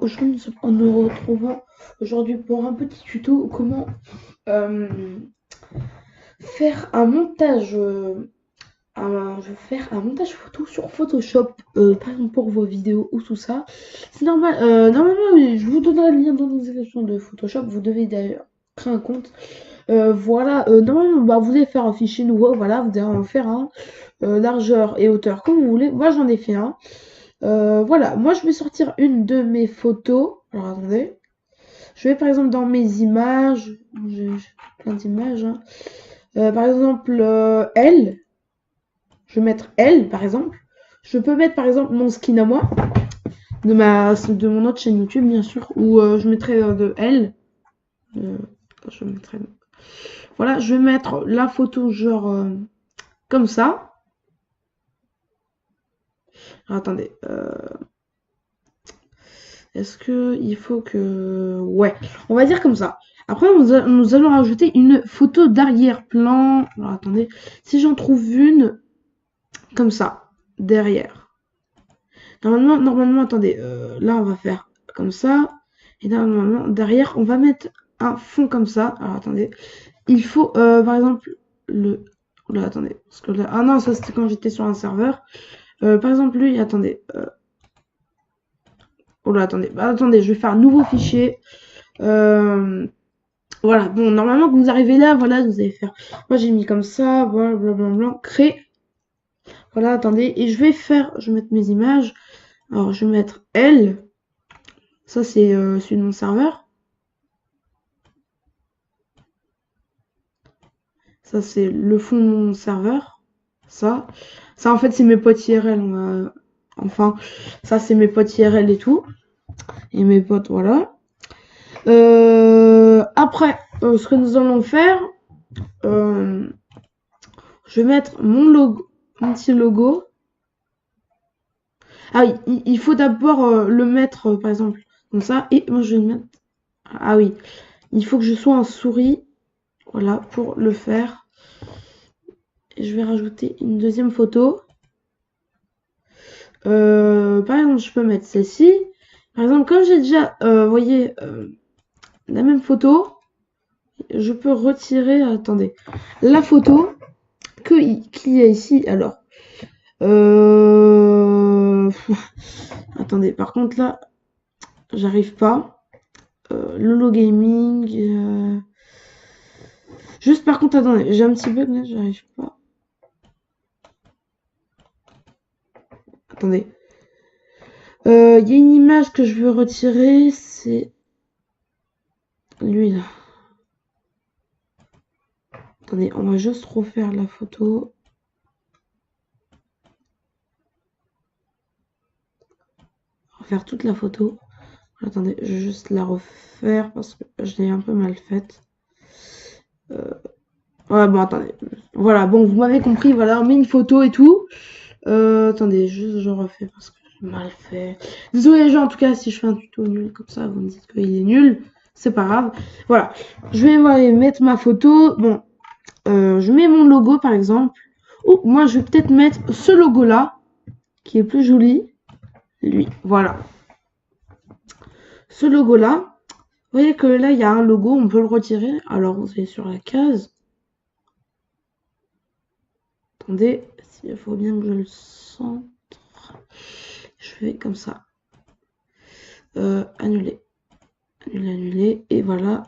aujourd'hui, nous retrouvons aujourd'hui pour un petit tuto comment euh, faire un montage. Je vais faire un montage photo sur Photoshop, par exemple pour vos vidéos ou tout ça. C'est normal. Normalement, oui, je vous donnerai le lien dans la description de Photoshop. Vous devez d'ailleurs créer un compte. Voilà. Normalement, bah, vous allez faire un fichier nouveau. Voilà, vous allez en faire un largeur et hauteur comme vous voulez. Moi, j'en ai fait un. Voilà, moi je vais sortir une de mes photos. Alors attendez. Je vais par exemple dans mes images. J'ai plein d'images, hein. Par exemple, elle. Je vais mettre elle, par exemple. Je peux mettre par exemple mon skin à moi. De mon autre chaîne YouTube, bien sûr. Ou je mettrai de elle. Je mettrai. Voilà, je vais mettre la photo genre comme ça. Alors, attendez. Est-ce que il faut que... Ouais, on va dire comme ça. Après, nous allons rajouter une photo d'arrière-plan. Alors, attendez. Si j'en trouve une, comme ça, derrière. Normalement, attendez. Là, on va faire comme ça. Et normalement, derrière, on va mettre un fond comme ça. Alors, attendez. Il faut, par exemple, le... Là, attendez. Parce que là... Ah non, ça, c'était quand j'étais sur un serveur. Par exemple, lui, attendez. Oh là, attendez. Bah, attendez, je vais faire un nouveau fichier. Voilà, bon, normalement, quand vous arrivez là, voilà, vous allez faire. Moi, j'ai mis comme ça, voilà, blablabla, créer. Voilà, attendez, et je vais mettre mes images. Alors, je vais mettre elle. Ça, c'est celui de mon serveur. Ça, c'est le fond de mon serveur. Ça, en fait, c'est mes potes IRL. Enfin, ça, c'est mes potes IRL et tout. Et mes potes, voilà. Après, ce que nous allons faire, je vais mettre mon logo, mon petit logo. Ah oui, il faut d'abord le mettre, par exemple, comme ça. Et moi, je vais le mettre... Ah oui, il faut que je sois en souris. Voilà, pour le faire. Et je vais rajouter une deuxième photo. Par exemple, je peux mettre celle-ci. Par exemple, comme j'ai déjà, vous voyez, la même photo, je peux retirer, attendez, la photo qu'il y a ici. Alors, attendez, par contre là, j'arrive pas. Lolo Gaming. Juste par contre, attendez, j'ai un petit bug là, j'arrive pas. Attendez. Il y a une image que je veux retirer, c'est lui là. Attendez, on va juste refaire la photo. Refaire toute la photo. Attendez, je vais juste la refaire parce que je l'ai un peu mal faite. Ouais, bon, attendez. Voilà, bon, vous m'avez compris, voilà, on met une photo et tout. Attendez, juste je refais parce que j'ai mal fait. Désolé les gens, en tout cas, si je fais un tuto nul comme ça, vous me dites qu'il est nul. C'est pas grave. Voilà, je vais voilà, mettre ma photo. Bon, je mets mon logo par exemple. Ou moi, je vais peut-être mettre ce logo-là, qui est plus joli. Lui, voilà. Ce logo-là. Vous voyez que là, il y a un logo, on peut le retirer. Alors, vous allez sur la case. Attendez, il faut bien que je le centre. Je fais comme ça. Annuler. Annuler, annuler. Et voilà.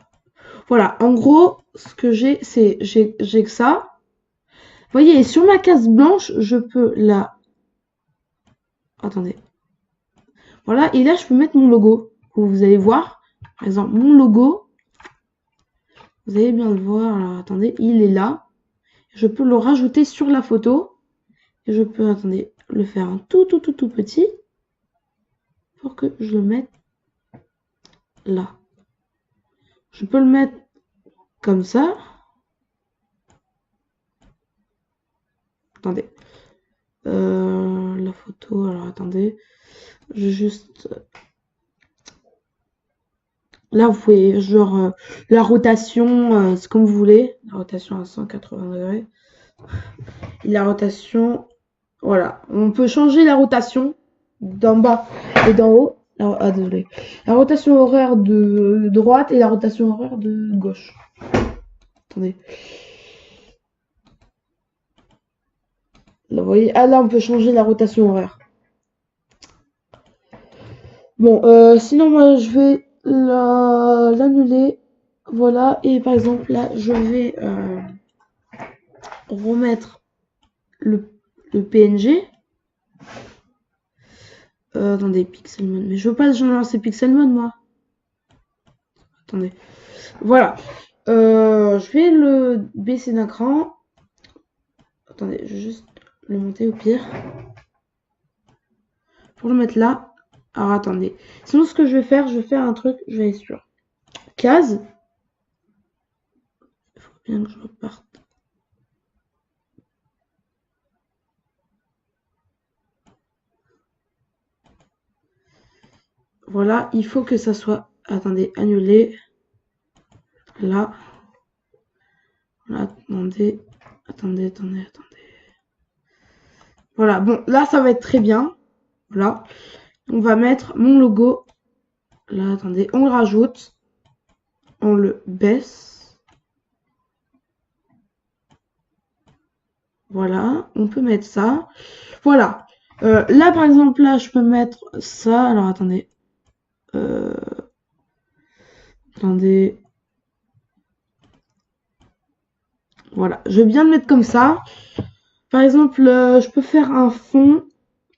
Voilà, en gros, ce que j'ai, c'est j'ai que ça. Vous voyez, sur ma case blanche, je peux la... Attendez. Voilà, et là, je peux mettre mon logo. Vous allez voir, par exemple, mon logo. Vous allez bien le voir. Alors, attendez, il est là. Je peux le rajouter sur la photo. Et je peux, attendez, le faire un tout petit. Pour que je le mette là. Je peux le mettre comme ça. Attendez. La photo, alors attendez. Je vais juste... Là, vous pouvez, genre, la rotation, c'est comme vous voulez. La rotation à 180 degrés. Et la rotation, voilà. On peut changer la rotation d'en bas et d'en haut. désolé. La rotation horaire de droite et la rotation horaire de gauche. Attendez. Là, vous voyez, ah là, on peut changer la rotation horaire. Bon, sinon, moi, je vais l'annuler. Voilà, et par exemple, là, je vais remettre le PNG. Attendez, Pixelmon. Mais je veux pas lancer Pixelmon, moi. Attendez. Voilà. Je vais le baisser d'un cran. Attendez, je vais juste le monter au pire. Pour le mettre là. Alors, attendez. Sinon, ce que je vais faire un truc. Je vais aller sur case. Il faut bien que je reparte. Voilà, il faut que ça soit... Attendez, annulé. Là. Voilà, attendez. Voilà, bon, là, ça va être très bien. Voilà. On va mettre mon logo. Là, attendez, on le rajoute. On le baisse. Voilà, on peut mettre ça. Voilà. Là, par exemple, là, je peux mettre ça. Alors, attendez. Attendez. Voilà, je viens de mettre comme ça. Par exemple, je peux faire un fond.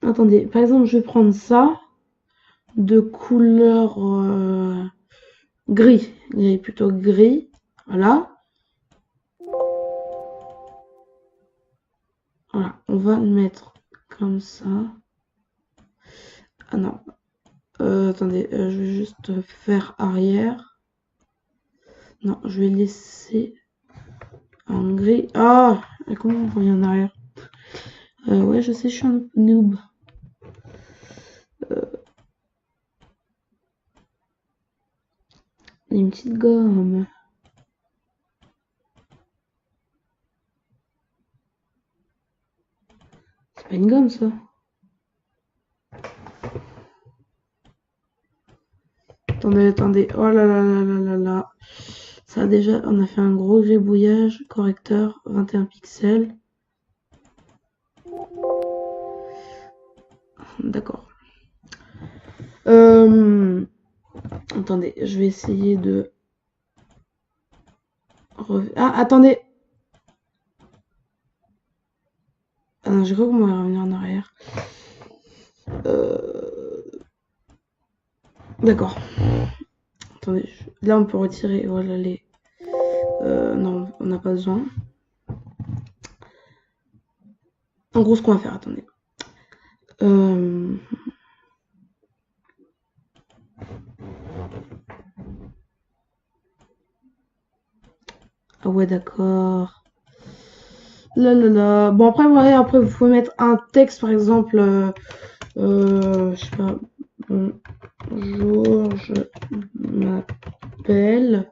Attendez, par exemple, je vais prendre ça de couleur gris. Il est plutôt gris. Voilà. Voilà, on va le mettre comme ça. Ah non. Attendez, je vais juste faire arrière. Non, je vais laisser en gris. Ah, comment on revient en arrière? Ouais, je sais, je suis un noob. Une petite gomme. C'est pas une gomme, ça. Attendez. Oh là là là là là là. Ça déjà, on a fait un gros gribouillage. Correcteur, 21 pixels. D'accord. Attendez, je vais essayer de... Ah, attendez. Ah non, j'ai cru qu'on va revenir en arrière. D'accord. Attendez, là on peut retirer, voilà les... non, on n'a pas besoin. En gros, ce qu'on va faire, attendez. Ah ouais, d'accord. Là là là. Bon, après, ouais, après, vous pouvez mettre un texte, par exemple. Je sais pas. Bonjour, je m'appelle.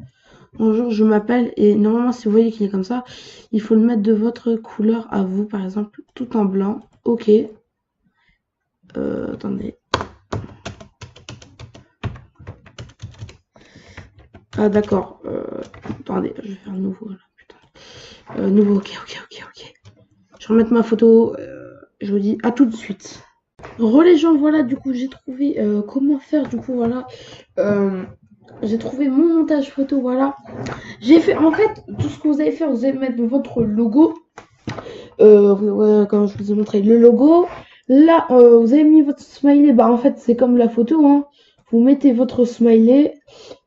Bonjour, je m'appelle. Et normalement, si vous voyez qu'il est comme ça, il faut le mettre de votre couleur à vous, par exemple, tout en blanc. Ok. Attendez. Ah, d'accord. Attendez, je vais faire nouveau, là, putain. Nouveau, ok. Je vais remettre ma photo. Je vous dis à tout de suite. Les gens, voilà, du coup, j'ai trouvé comment faire, du coup, voilà. J'ai trouvé mon montage photo, voilà. J'ai fait, en fait, tout ce que vous allez faire, vous allez mettre votre logo. Ouais, comme je vous ai montré, le logo. Là, vous avez mis votre smiley. Bah, en fait, c'est comme la photo, hein. Vous mettez votre smiley.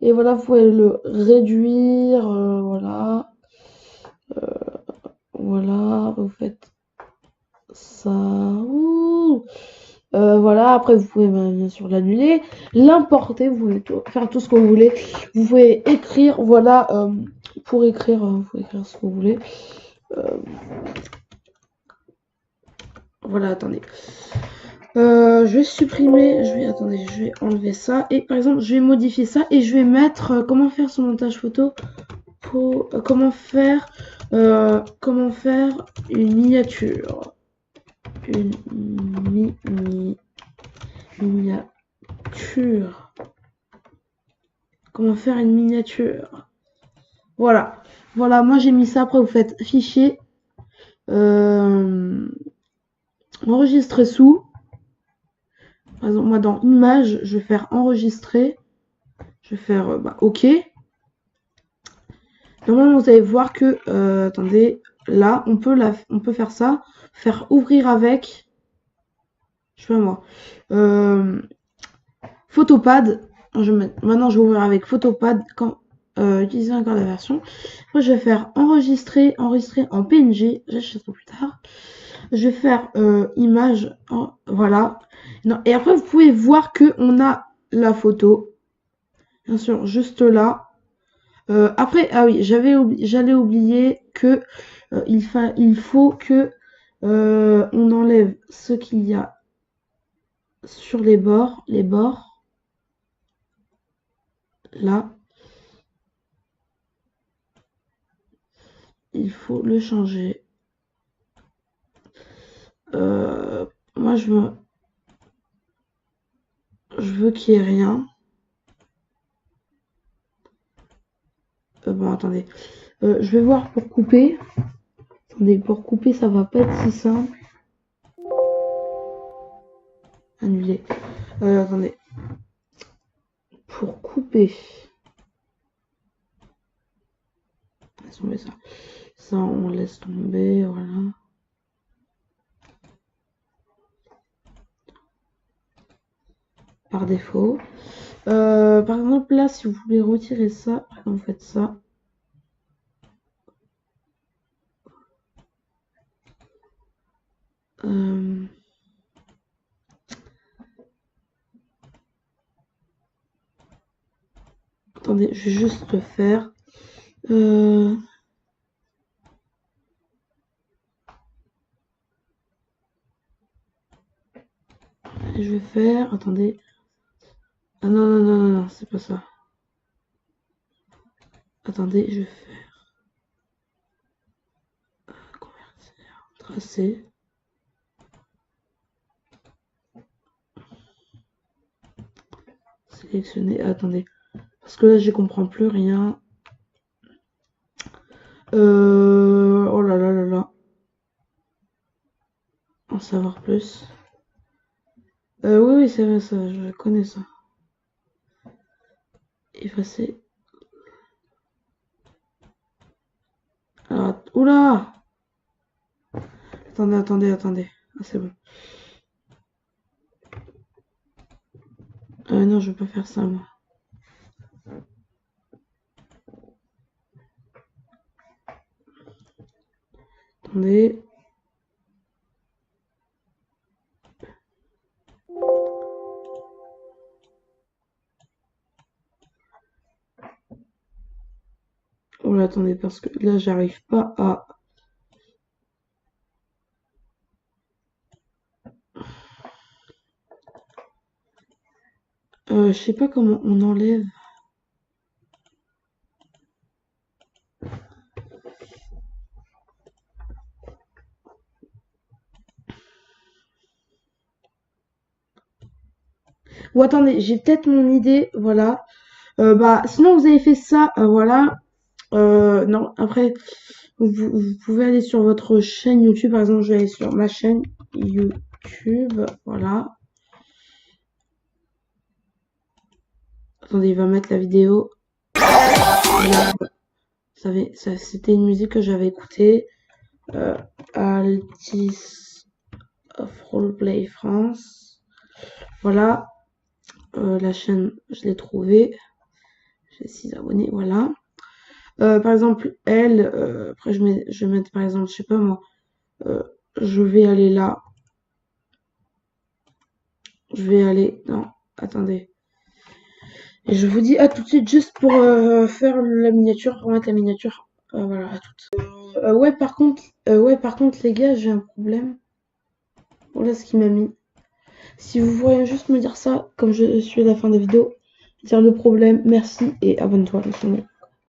Et voilà, vous pouvez le réduire. Voilà. Voilà, vous faites ça. Ouh. Voilà, après vous pouvez bien sûr l'annuler, l'importer, vous pouvez faire tout ce que vous voulez. Vous pouvez écrire, voilà, pour écrire, vous pouvez écrire ce que vous voulez. Voilà, attendez. Je vais supprimer, attendez, je vais enlever ça. Et par exemple, je vais modifier ça et je vais mettre comment faire son montage photo. Pour, comment faire une miniature. Une miniature. miniature. Comment faire une miniature. Voilà. Voilà, moi j'ai mis ça. Après, vous faites fichier. Enregistrer sous. Par exemple, moi dans image, je vais faire enregistrer. Je vais faire OK. Normalement, vous allez voir que, attendez, là, on peut faire ça. Faire ouvrir avec, je sais pas moi, Photopad. Maintenant, je vais ouvrir avec Photopad quand utiliser encore la version. Moi, je vais faire enregistrer en PNG. J'achèterai plus tard. Je vais faire image, voilà. Non, et après, vous pouvez voir que on a la photo. Bien sûr, juste là. Après, ah oui, j'allais oublier que il faut que on enlève ce qu'il y a sur les bords, là. Il faut le changer. Moi, je veux qu'il n'y ait rien. Bon, attendez. Je vais voir pour couper. Attendez, pour couper, ça va pas être si simple. Annuler. Attendez. Pour couper. Laisse tomber ça. Ça, on laisse tomber, voilà. Par défaut. Par exemple, là, si vous voulez retirer ça, vous faites ça. Attendez, je vais juste le faire. Je vais faire. Attendez. Ah non, non, non, non, non, c'est pas ça. Attendez, je vais faire. Convertir. Tracer. Sélectionner. Attendez. Parce que là, je comprends plus rien. Oh là là là là. En savoir plus. Oui, oui, c'est vrai, ça, je connais ça. Effacer. Alors, oula! Attendez, attendez, attendez. Ah, c'est bon. Non, je veux pas faire ça, moi. Attendez. Oh là, attendez, parce que là, j'arrive pas à... Je sais pas comment on enlève. Ou attendez, j'ai peut-être mon idée, voilà. Sinon vous avez fait ça, voilà. Non, après, vous pouvez aller sur votre chaîne YouTube, par exemple, je vais aller sur ma chaîne YouTube, voilà. Attendez, il va mettre la vidéo. Voilà. C'était une musique que j'avais écoutée. Altis of Roleplay France. Voilà. La chaîne, je l'ai trouvée. J'ai 6 abonnés, voilà. Par exemple, elle, après je vais mettre par exemple, je sais pas moi, je vais aller là. Je vais aller, non, attendez. Et je vous dis à tout de suite juste pour faire la miniature, remettre la miniature. Voilà, à toutes. Ouais, par contre, les gars, j'ai un problème. Voilà ce qu'il m'a mis. Si vous voulez juste me dire ça, comme je suis à la fin de la vidéo, dire le problème, merci et abonne-toi.